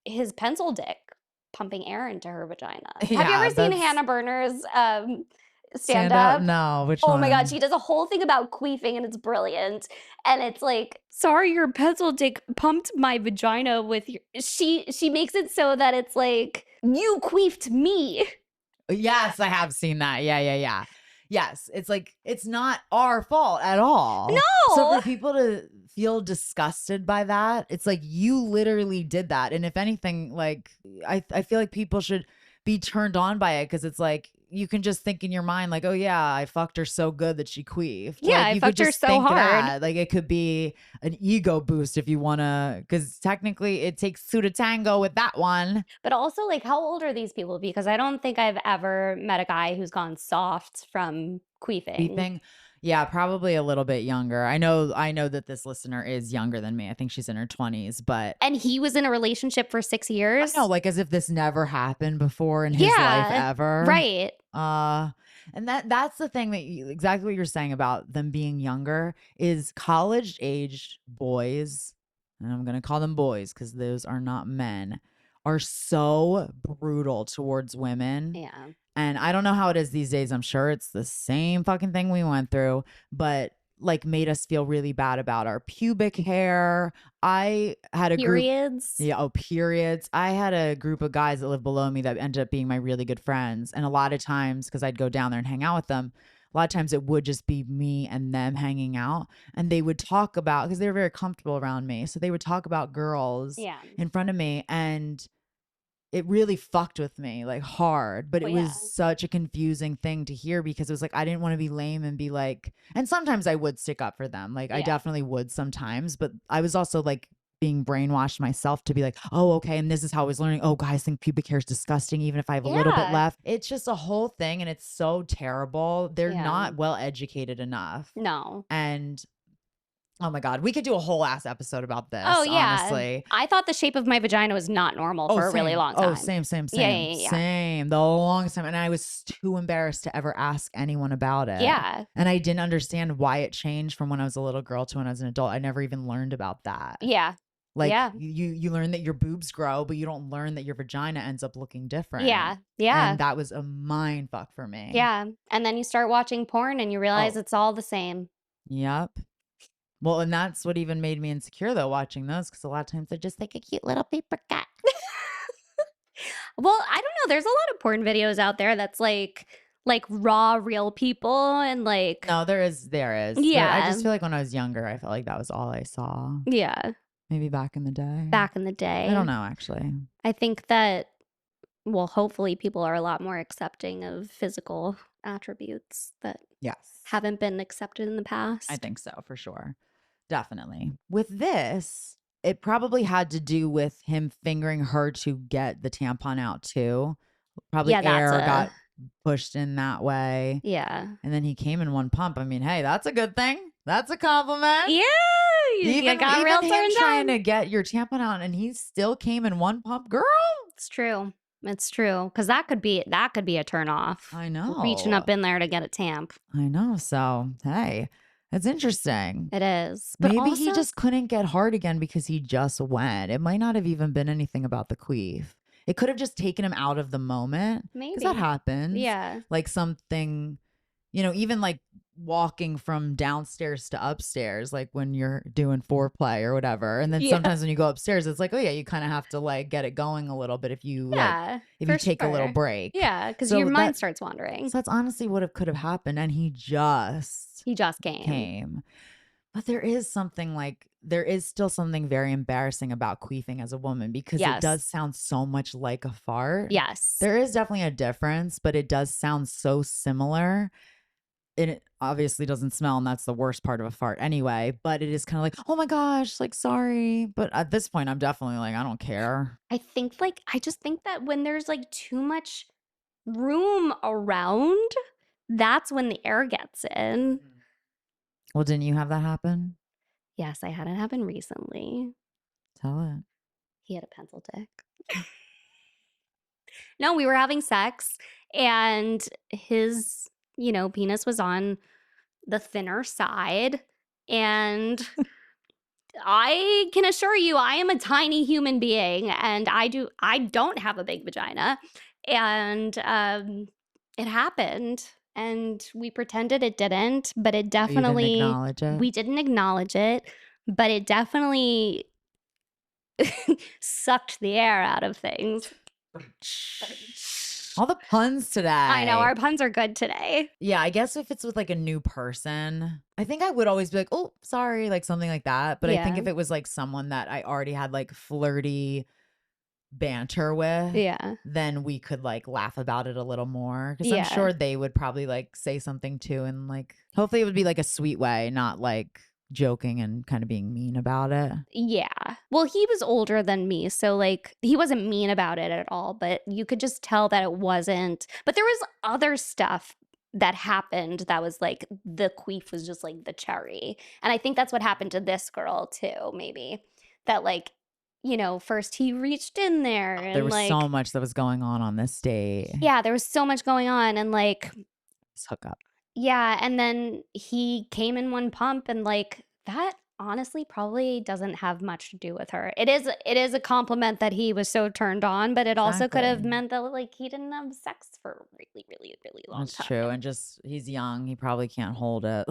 his pencil dick pumping air into her vagina. Have you ever seen Hannah Berner's stand up? No, which one? Oh my God, she does a whole thing about queefing and it's brilliant. And it's like, sorry, your pencil dick pumped my vagina with your. She makes it so that it's like, you queefed me. Yes, I have seen that. Yeah. Yes, it's like, it's not our fault at all. No. So for people to feel disgusted by that, it's like you literally did that. And if anything, like I feel like people should be turned on by it because it's like you can just think in your mind like, oh yeah, I fucked her so good that she queefed. Yeah, like, I you fucked could her just so think hard. that. Like it could be an ego boost if you want to, because technically it takes 2 to tango with that one. But also, like, how old are these people? Because I don't think I've ever met a guy who's gone soft from queefing. Yeah, probably a little bit younger. I know that this listener is younger than me. I think she's in her 20s, but and he was in a relationship for 6 years. I know, like as if this never happened before in his life ever. Right. And that's the thing that exactly what you're saying about them being younger is college age boys, and I'm going to call them boys because those are not men, are so brutal towards women. Yeah. And I don't know how it is these days. I'm sure it's the same fucking thing we went through, but like made us feel really bad about our pubic hair. I had a periods. Periods. I had a group of guys that lived below me that ended up being my really good friends. And a lot of times, because I'd go down there and hang out with them, a lot of times it would just be me and them hanging out. And they would talk about, because they were very comfortable around me. So they would talk about girls in front of me. And it really fucked with me like hard, but it was such a confusing thing to hear because it was like, I didn't want to be lame and be like, and sometimes I would stick up for them. Like I definitely would sometimes, but I was also like being brainwashed myself to be like, oh, okay. And this is how I was learning. Oh, guys think pubic hair is disgusting, even if I have a little bit left. It's just a whole thing. And it's so terrible. They're not well educated enough. No. And Oh my God. We could do a whole ass episode about Oh, this, yeah. honestly. I thought the shape of my vagina was not normal Oh, for a really same. long Oh, time. same, same, Yeah, same, yeah, yeah, same. The longest time. And I was too embarrassed to ever ask anyone about it. yeah. And I didn't understand why it changed from when I was a little girl to when I was an adult. I never even learned about that. Yeah. Like Yeah. you learn that your boobs grow, but you don't learn that your vagina ends up looking different. Yeah. Yeah. And that was a mind fuck for me. Yeah. And then you start watching porn and you realize Oh, it's all the same. yep. Well, and that's what even made me insecure though, watching those, because a lot of times they're just like a cute little paper cut. Well, I don't know. There's a lot of porn videos out there that's like raw real people and like No, there is. But I yeah. just feel like when I was younger, I felt like that was all I saw. Yeah. Maybe back in the day. Back in the I don't day. know, actually. I think that well, hopefully people are a lot more accepting of physical attributes that Yes. haven't been accepted in the past. I think so, for sure. Definitely. With this, it probably had to do with him fingering her to get the tampon out too. Probably Yeah, that's air a got pushed in that way. yeah. And then he came in one pump. I mean, hey, that's a good thing. That's a compliment. Yeah, you got real him turned trying on. to get your tampon out, and he still came in one pump, girl. It's true. It's true because that could be a turn off. I know. Reaching up in there to get a tamp. I know. So hey, that's interesting. It is. But Maybe also, he just couldn't get hard again because he just went. It might not have even been anything about the queef. It could have just taken him out of the moment. maybe Because that happens. Yeah. Like something, even like walking from downstairs to upstairs, like when you're doing foreplay or whatever. And then Yeah. sometimes when you go upstairs, it's like, oh yeah, you kind of have to like get it going a little bit if you Yeah. if you for take a little sure. break. Yeah, because So your mind that- starts wandering. So that's honestly what could have happened. And he just came. But there is still something very embarrassing about queefing as a woman because it does Yes. sound so much like a fart. Yes. There is definitely a difference, but it does sound so similar. And it obviously doesn't smell, and that's the worst part of a fart anyway. But it is kind of like, oh my gosh, like sorry. But at this point, I'm definitely like, I don't care. I just think that when there's like too much room around, that's when the air gets in. Well, didn't you have that happen? Yes, I had it happen recently. Tell it. He had a pencil dick. No, we were having sex and his, penis was on the thinner side. And I can assure you, I am a tiny human being and I don't have a big vagina. And it happened and we pretended it didn't, but it You didn't definitely, acknowledge it. we didn't acknowledge it, but it definitely sucked the air out of things. All the puns today. I know, our puns are good today. Yeah, I guess if it's with like a new person, I think I would always be like, oh, sorry, like something like that. But I think Yeah. if it was like someone that I already had like flirty banter with, Yeah. then we could like laugh about it a little more. Because I'm Yeah. sure they would probably like say something too. And like, hopefully it would be like a sweet way, not like joking and kind of being mean about it. Yeah. Well, he was older than me, so like he wasn't mean about it at all, but you could just tell that it wasn't. But there was other stuff that happened that was like the queef was just like the cherry. And I think that's what happened to this girl too, maybe. That like, first he reached in there and There was like so much that was going on this date. yeah, there was so much going on and like Let's hook up. yeah, and then he came in one pump and like that honestly probably doesn't have much to do with her. It is a compliment that he was so turned on, but it also could have Exactly. meant that like he didn't have sex for a really, really, really long That's time. true. And just he's young. He probably can't hold it.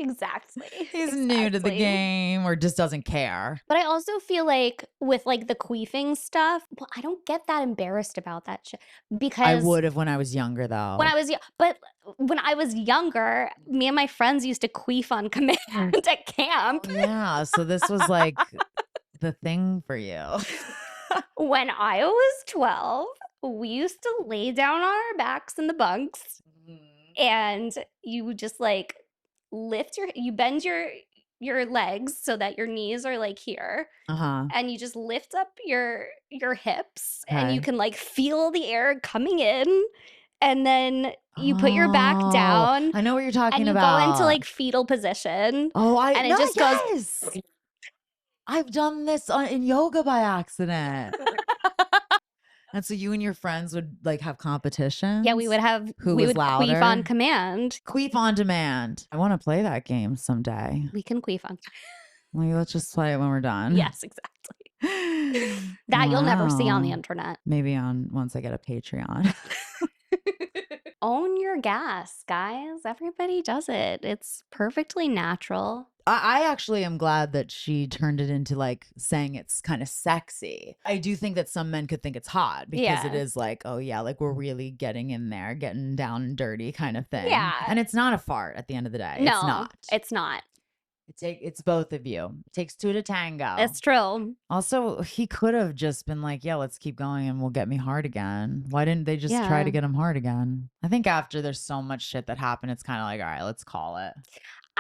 Exactly. He's new to the Exactly. game or just doesn't care. But I also feel like with like the queefing stuff, well, I don't get that embarrassed about that shit because I would have when I was younger though. when I was younger, me and my friends used to queef on command at camp. Yeah. So this was like the thing for you. When I was 12, we used to lay down on our backs in the bunks and you just like you bend your legs so that your knees are like here Uh-huh. and you just lift up your hips and you Okay. can like feel the air coming in and then you put your back down. I know what you're talking and you about. go into like fetal position. And it just goes. I've done this in yoga by accident. And so you and your friends would like have competitions? Yeah, we would louder? Queef on command. Queef on demand. I want to play that game someday. We can queef on. Maybe let's just play it when we're done. Yes, exactly. That you'll never see on the internet. Maybe once I get a Patreon. Own your gas, guys. Everybody does it. It's perfectly natural. I actually am glad that she turned it into like saying it's kind of sexy. I do think that some men could think it's hot because it is like, oh yeah, like we're really getting in there, getting down and dirty kind of thing. Yeah. And it's not a fart at the end of the day. No, it's not. It's not. It's both of you. It takes two to tango. It's true. Also, he could have just been like, yeah, let's keep going and we'll get me hard again. Why didn't they just try to get him hard again? I think after there's so much shit that happened, it's kind of like, all right, let's call it.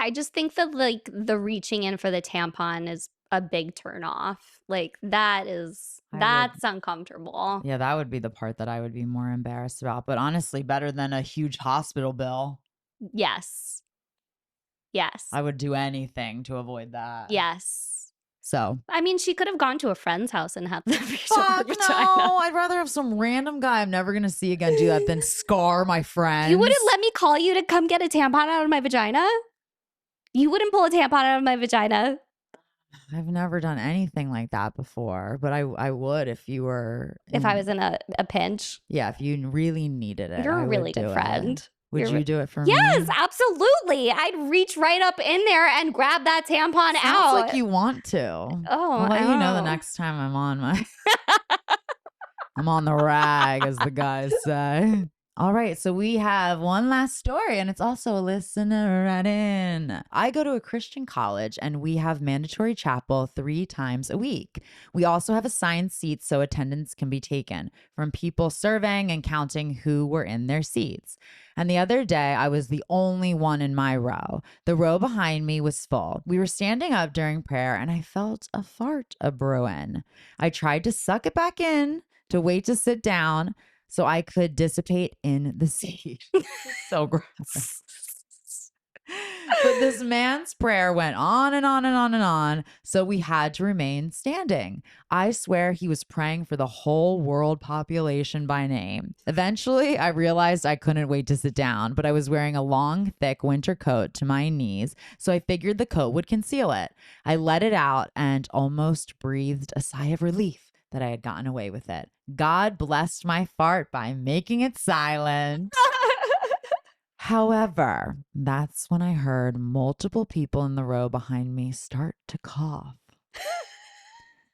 I just think that like the reaching in for the tampon is a big turn off. Like that's uncomfortable. Yeah, that would be the part that I would be more embarrassed about. But honestly, better than a huge hospital bill. Yes. Yes. I would do anything to avoid that. Yes. So. I mean, she could have gone to a friend's house and had the Fuck no, I'd rather have some random guy I'm never going to see again do that than scar my friends. You wouldn't let me call you to come get a tampon out of my vagina? You wouldn't pull a tampon out of my vagina? I've never done anything like that before, but I would if you were. If I was in a pinch. Yeah, if you really needed it. You're a really good friend. Would you do it for me? Yes, absolutely. I'd reach right up in there and grab that tampon out. Sounds like you want to. Oh, I'll let you know the next time I'm on I'm on the rag, as the guys say. All right, so we have one last story, and it's also a listener right in. I go to a Christian college, and we have mandatory chapel 3 times a week. We also have assigned seats so attendance can be taken from people surveying and counting who were in their seats. And the other day, I was the only one in my row. The row behind me was full. We were standing up during prayer, and I felt a fart a-brewing. I tried to suck it back in to wait to sit down so I could dissipate in the seat. So gross. But this man's prayer went on and on and on and on, so we had to remain standing. I swear he was praying for the whole world population by name. Eventually, I realized I couldn't wait to sit down, but I was wearing a long, thick winter coat to my knees, so I figured the coat would conceal it. I let it out and almost breathed a sigh of relief that I had gotten away with it. God blessed my fart by making it silent. However, that's when I heard multiple people in the row behind me start to cough.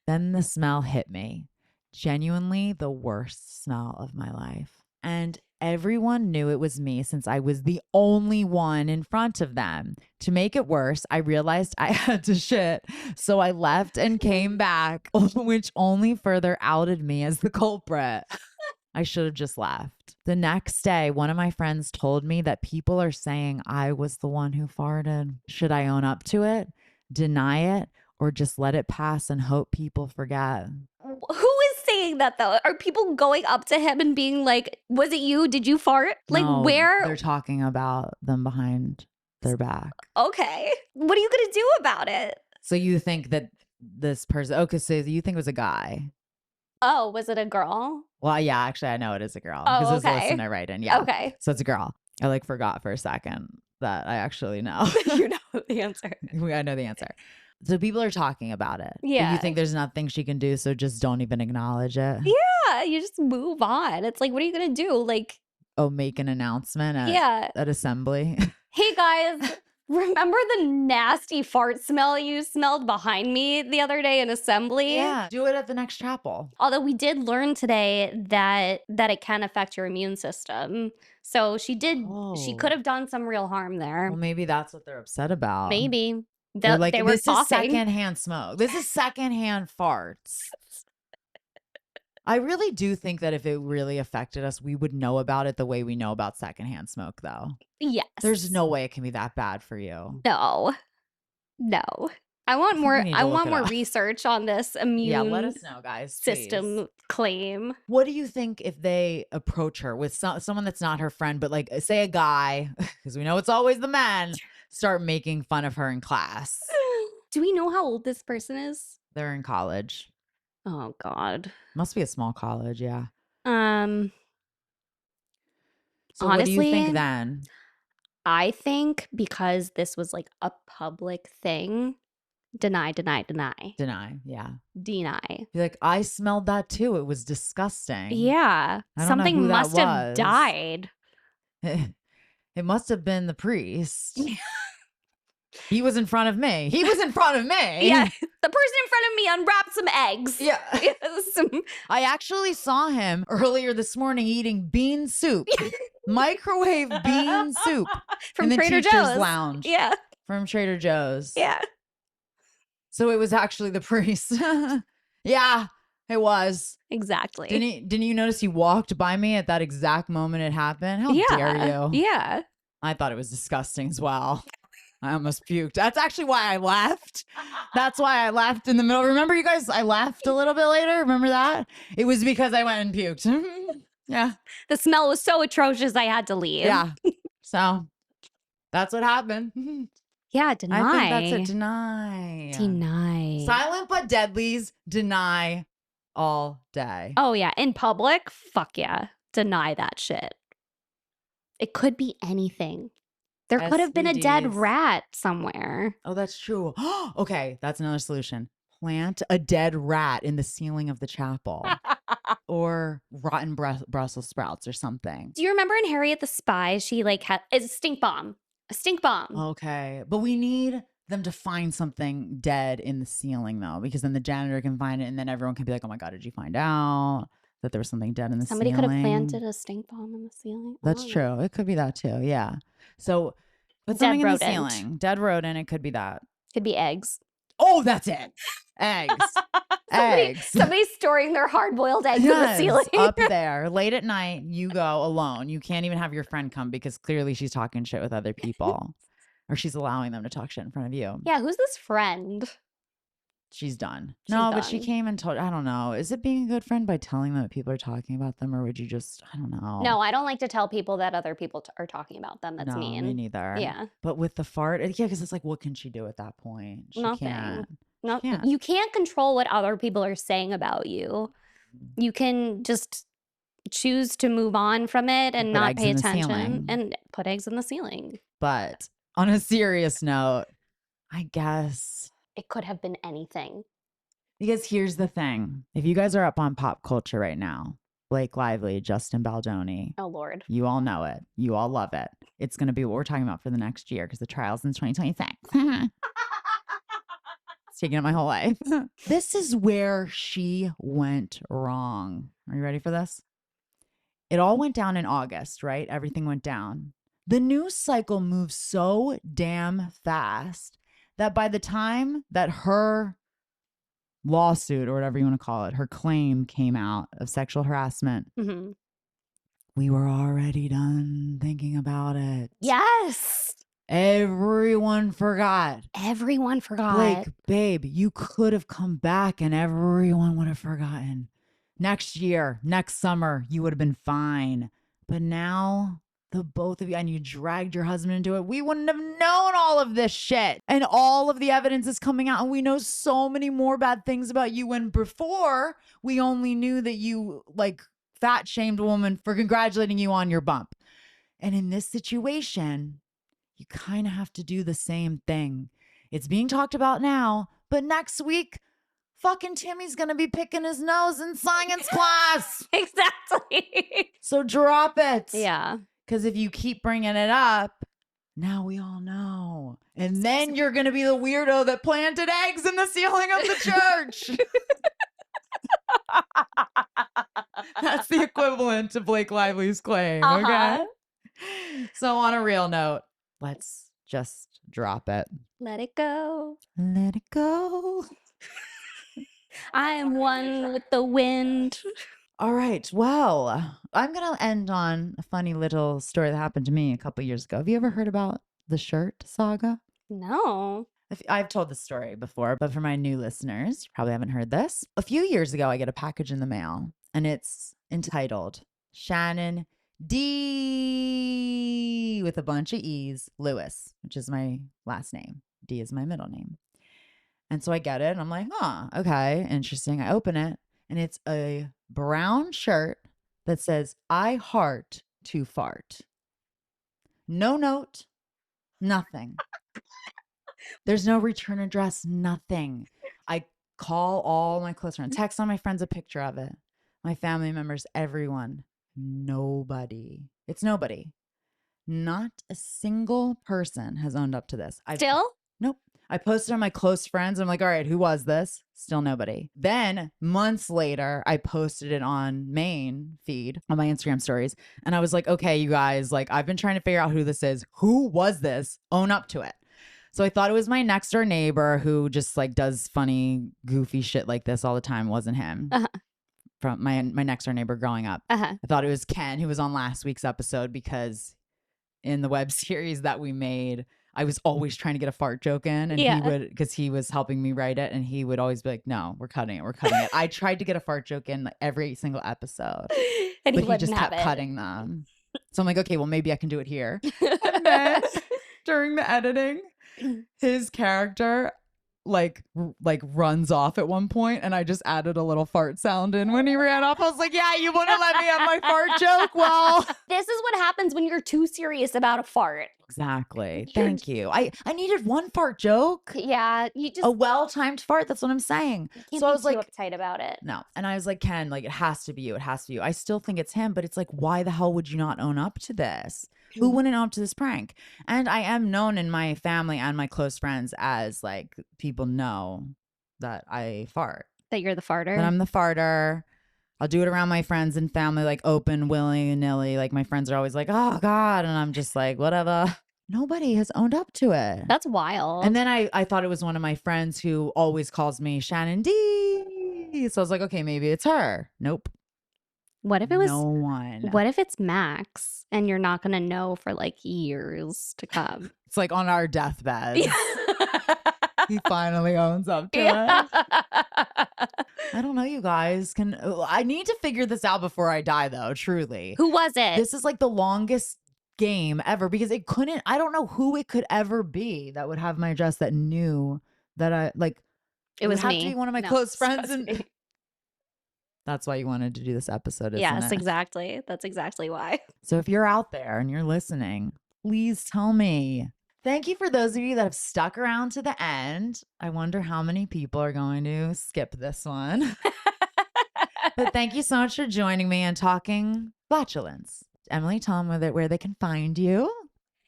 Then the smell hit me. Genuinely the worst smell of my life. And everyone knew it was me since I was the only one in front of them. To make it worse, I realized I had to shit, so I left and came back, which only further outed me as the culprit. I should have just left. The next day, one of my friends told me that people are saying I was the one who farted. Should I own up to it, deny it, or just let it pass and hope people forget? Who is saying that though? Are people going up to him and being like, was it you? Did you fart? Like, No, where? They're talking about them behind their back. Okay. What are you going to do about it? So you think that this person, okay, so you think it was a guy? Oh, was it a girl? Well, yeah, actually, I know it is a girl. Oh, because okay. it's a listener right in. Yeah. Okay. So it's a girl. I like forgot for a second that I actually know. You know the answer. I know the answer. So people are talking about it. Yeah. You think there's nothing she can do, so just don't even acknowledge it? Yeah, you just move on. It's like, what are you going to do? Like, oh, make an announcement at assembly. Hey guys, remember the nasty fart smell you smelled behind me the other day in assembly? Yeah, do it at the next chapel. Although we did learn today that it can affect your immune system. So she could have done some real harm there. Well, maybe that's what they're upset about. Maybe. They're like, they were this coughing. is secondhand smoke. This is secondhand farts. I really do think that if it really affected us, we would know about it the way we know about secondhand smoke, though. Yes. There's no way it can be that bad for you. No. I want think we more. need I to look want it more up. research on this immune Yeah, let us know, guys. system Please. claim. What do you think if they approach her with someone that's not her friend, but like say a guy, because we know it's always the men, start making fun of her in class? Do we know how old this person is? They're in college. Oh God. Must be a small college, yeah. So what do you think Honestly, then? I think because this was like a public thing, deny, Deny, yeah. deny. Be like, I smelled that too. It was disgusting. Yeah, I don't know something who that must have was. died. It must have been the priest. He was in front of me. He was in front of me. Yeah, the person in front of me unwrapped some eggs. Yeah. I actually saw him earlier this morning eating bean soup. Microwave bean soup From in the Trader teacher's Joe's. lounge. Yeah. From Trader Joe's. Yeah. So it was actually the priest. Yeah, it was. Exactly. Didn't you notice he walked by me at that exact moment it happened? How dare you? Yeah. I thought it was disgusting as well. I almost puked. That's actually why I left. That's why I left in the middle. Remember, you guys, I left a little bit later. Remember that? It was because I went and puked. Yeah. The smell was so atrocious I had to leave. Yeah. So that's what happened. Yeah, deny. I think that's it. Deny. Deny. Silent but deadlies, deny all day. Oh, yeah. In public, fuck yeah. Deny that shit. It could be anything. There could have been a dead STDs. rat somewhere. Oh, that's true. Okay, that's another solution. Plant a dead rat in the ceiling of the chapel. Or rotten Brussels sprouts or something. Do you remember in Harriet the Spy, she like had a stink bomb. A stink bomb. Okay, but we need them to find something dead in the ceiling though, because then the janitor can find it and then everyone can be like, oh my God, did you find out that there was something dead in the Somebody ceiling? could have planted a stink bomb in the ceiling. That's true. It could be that too. Yeah. So put something in the ceiling. Dead rodent. It could be that. Could be eggs. Oh, that's it. Eggs. Eggs. Somebody's storing their hard-boiled eggs in the ceiling. Up there. Late at night, you go alone. You can't even have your friend come because clearly she's talking shit with other people. Or she's allowing them to talk shit in front of you. Yeah, who's this friend? She's done. She's but she done. came and told, I don't know. Is it being a good friend by telling them that people are talking about them? Or would you just, I don't know. No, I don't like to tell people that other people are talking about them. That's mean. Me neither. Yeah. But with the fart, yeah, because it's like, what can she do at that point? She Nothing. can't. No, She can't. you can't control what other people are saying about you. You can just choose to move on from it and not pay attention and put eggs in the ceiling. But on a serious note, I guess it could have been anything. Because here's the thing. If you guys are up on pop culture right now, Blake Lively, Justin Baldoni. Oh, Lord. You all know it. You all love it. It's going to be what we're talking about for the next year because the trial's in 2026. It's taking up my whole life. This is where she went wrong. Are you ready for this? It all went down in August, right? Everything went down. The news cycle moves so damn fast that by the time that her lawsuit or whatever you want to call it, her claim came out of sexual harassment, we were already done thinking about it. Yes. Everyone forgot. Everyone forgot. Blake, babe, you could have come back and everyone would have forgotten. Next year, next summer, you would have been fine. But now the both of you, and you dragged your husband into it, we wouldn't have known all of this shit. And all of the evidence is coming out and we know so many more bad things about you when before we only knew that you like fat shamed a woman for congratulating you on your bump. And in this situation, you kind of have to do the same thing. It's being talked about now, but next week, fucking Timmy's going to be picking his nose in science class. Exactly. So drop it. Yeah. Because if you keep bringing it up, now we all know. And then you're going to be the weirdo that planted eggs in the ceiling of the church. That's the equivalent to Blake Lively's claim. Okay. So on a real note, let's just drop it. Let it go. Let it go. I am one with the wind. All right. Well, I'm going to end on a funny little story that happened to me a couple years ago. Have you ever heard about the shirt saga? No. I've told this story before, but for my new listeners, you probably haven't heard this. A few years ago, I get a package in the mail and it's entitled Shannon D with a bunch of E's, Lewis, which is my last name. D is my middle name. And so I get it and I'm like, huh, okay, interesting. I open it and it's a brown shirt that says, I heart to fart. No note, nothing. There's no return address, nothing. I call all my close friends, text all my friends a picture of it. My family members, everyone. Nobody. It's nobody. Not a single person has owned up to this. Still? Nope. I posted on my close friends. I'm like, all right, who was this? Still nobody. Then months later, I posted it on main feed on my Instagram stories. And I was like, okay, you guys, like, I've been trying to figure out who this is. Who was this? Own up to it. So I thought it was my next door neighbor who just like does funny, goofy shit like this all the time. It wasn't him. From my next door neighbor growing up. I thought it was Ken, who was on last week's episode, because in the web series that we made, I was always trying to get a fart joke in, and he would, because he was helping me write it, and he would always be like, no, we're cutting it. We're cutting it. I tried to get a fart joke in like every single episode, and but he just kept cutting them. So I'm like, okay, well, maybe I can do it here. And then during the editing, his character like runs off at one point, and I just added a little fart sound in when he ran off. I was like, yeah, you wouldn't let me have my fart joke. Well, this is what happens when you're too serious about a fart. Exactly. Thank you. I needed one fart joke. Yeah, you just a well-timed fart. That's what I'm saying. So I was like, uptight about it. No, and I was like, Ken, like, it has to be you. It has to be you. I still think it's him, but it's like, why the hell would you not own up to this? Who wouldn't own up to this prank? And I am known in my family and my close friends as like, people know that I fart. That you're the farter. That I'm the farter. I'll do it around my friends and family, like open, willy-nilly. Like my friends are always like, oh God. And I'm just like, whatever. Nobody has owned up to it. That's wild. And then I thought it was one of my friends who always calls me Shannon D. So I was like, okay, maybe it's her. Nope. What if it was no one? What if it's Max and you're not going to know for like years to come? It's like on our deathbed. He finally owns up to it. I don't know, you guys. I need to figure this out before I die, though, truly. Who was it? This is like the longest game ever, because I don't know who it could ever be that would have my address that knew that I like. It was have me. to be one of my close friends. And that's why you wanted to do this episode, isn't yes, it? exactly. That's exactly why. So if you're out there and you're listening, please tell me. Thank you for those of you that have stuck around to the end. I wonder how many people are going to skip this one. But thank you so much for joining me and talking flatulence. Emily, tell them where they can find you.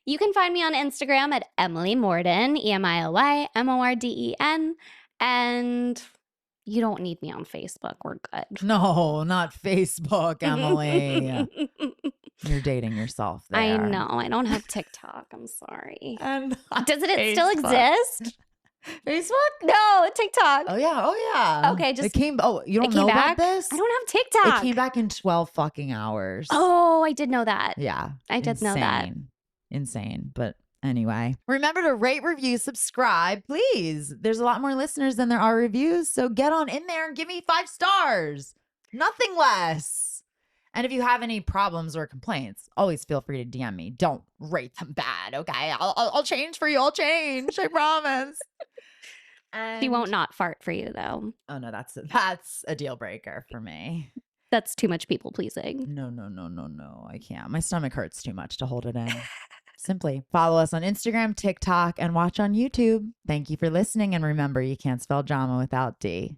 You can find me on Instagram at Emily Morden, EMILYMORDEN. And you don't need me on Facebook. We're good. No, not Facebook, Emily. You're dating yourself there. I know. I don't have TikTok. I'm sorry. And does it still exist? Facebook? No, TikTok. Oh yeah. Okay, just it came. Oh, you don't know about this? I don't have TikTok. It came back in 12 fucking hours. Oh, I did know that. Yeah, I did know that. Insane. But anyway, remember to rate, review, subscribe, please. There's a lot more listeners than there are reviews, so get on in there and give me 5 stars. Nothing less. And if you have any problems or complaints, always feel free to DM me. Don't rate them bad, okay? I'll change for you. I'll change. I promise. She won't not fart for you, though. Oh, no, that's a deal breaker for me. That's too much people pleasing. No. I can't. My stomach hurts too much to hold it in. Simply follow us on Instagram, TikTok, and watch on YouTube. Thank you for listening. And remember, you can't spell drama without D.